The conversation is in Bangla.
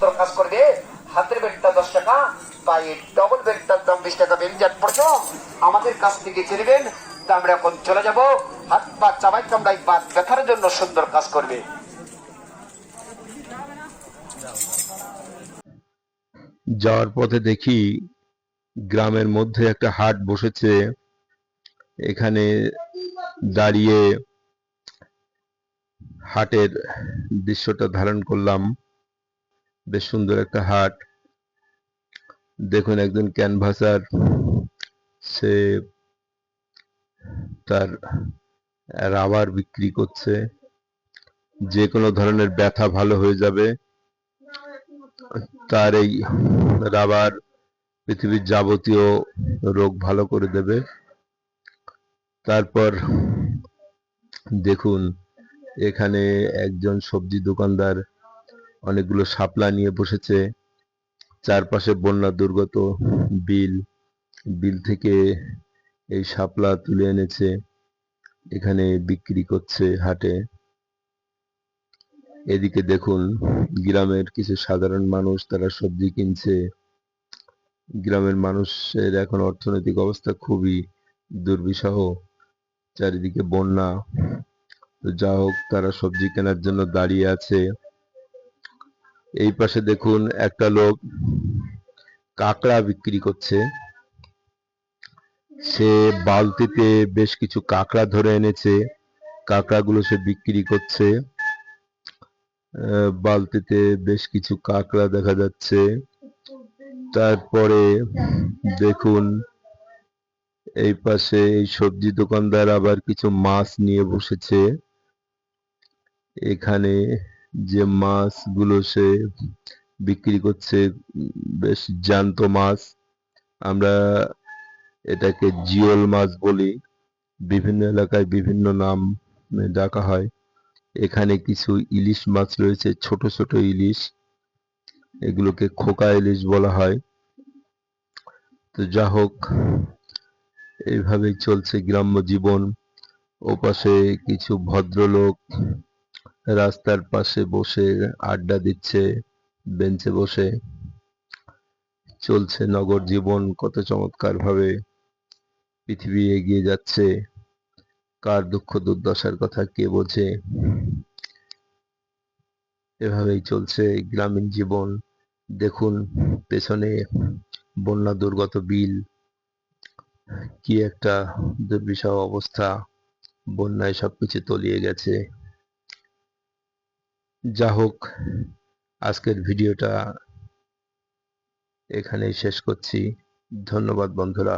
সুন্দর কাজ করবে। হাতের বেলটা 10 টাকা, পায়ে ডবল বেলটার দাম 20 টাকা। বেলজাত প্রথম আমাদের কাছ থেকে চেনেবেন। তা আমরা এখন চলে যাব। হাত পা চাবাই কামড়াই বাদ ব্যথার জন্য সুন্দর কাজ করবে। যাওয়ার পথে দেখি গ্রামের মধ্যে একটা হাট বসেছে। এখানে দাঁড়িয়ে হাটের দৃশ্যটা ধারণ করলাম। বেশ সুন্দর একটা হাট। দেখুন একজন ক্যানভাসার, সে তার রাবার বিক্রি করছে। যে কোনো ধরনের ব্যথা ভালো হয়ে যাবে তার এই রাবার পৃথিবীর যাবতীয় রোগ ভালো করে দেবে। তারপর দেখুন এখানে একজন সবজি দোকানদার অনেকগুলো শাপলা নিয়ে বসেছে। চারপাশে বন্যা দুর্গত বিল, বিল থেকে এই শাপলা তুলে এনেছে, এখানে বিক্রি করছে হাটে। এদিকে দেখুন গ্রামের কিছু সাধারণ মানুষ, তারা সবজি কিনছে। গ্রামের মানুষের এখন অর্থনৈতিক অবস্থা খুবই দুর্বিষহ, চারিদিকে বন্যা। তো যা হোক, তারা সবজি কেনার জন্য দাঁড়িয়ে আছে। এই পাশে দেখুন একটা লোক কাঁকড়া বিক্রি করছে। সে বালতিতে বেশ কিছু কাঁকড়া ধরে এনেছে, কাঁকড়াগুলো সে বিক্রি করছে। বালতিতে বেশ কিছু কাঁকড়া দেখা যাচ্ছে। তারপরে দেখুন এই পাশে এই সবজি দোকানদার আবার কিছু মাছ নিয়ে বসেছে। এখানে যে মাছগুলো সে বিক্রি করছে বেশ জ্যান্ত মাছ। আমরা এটাকে জিওল মাছ বলি, বিভিন্ন এলাকায় বিভিন্ন নাম ডাকা হয়। এখানে কিছু ইলিশ মাছ রয়েছে, ছোট ছোট ইলিশ, এগুলোকে খোকা ইলিশ বলা হয়। তো যা হোক, এইভাবেই চলছে গ্রাম্য জীবন। ওপাশে কিছু ভদ্রলোক রাস্তার পাশে বসে আড্ডা দিচ্ছে, বেঞ্চে বসে। চলছে নগর জীবন, কত চমৎকার ভাবে পৃথিবী এগিয়ে যাচ্ছে। কার দুঃখ দুর্দশার কথা কে বোঝে। এভাবেই চলছে গ্রামীণ জীবন। দেখুন পেছনে বন্যা দুর্গত বিল, কি একটা দুর্বিষহ অবস্থা, বন্যায় সবকিছু তলিয়ে গেছে। যা হোক, আজকের ভিডিওটা এখানেই শেষ করছি। ধন্যবাদ বন্ধুরা।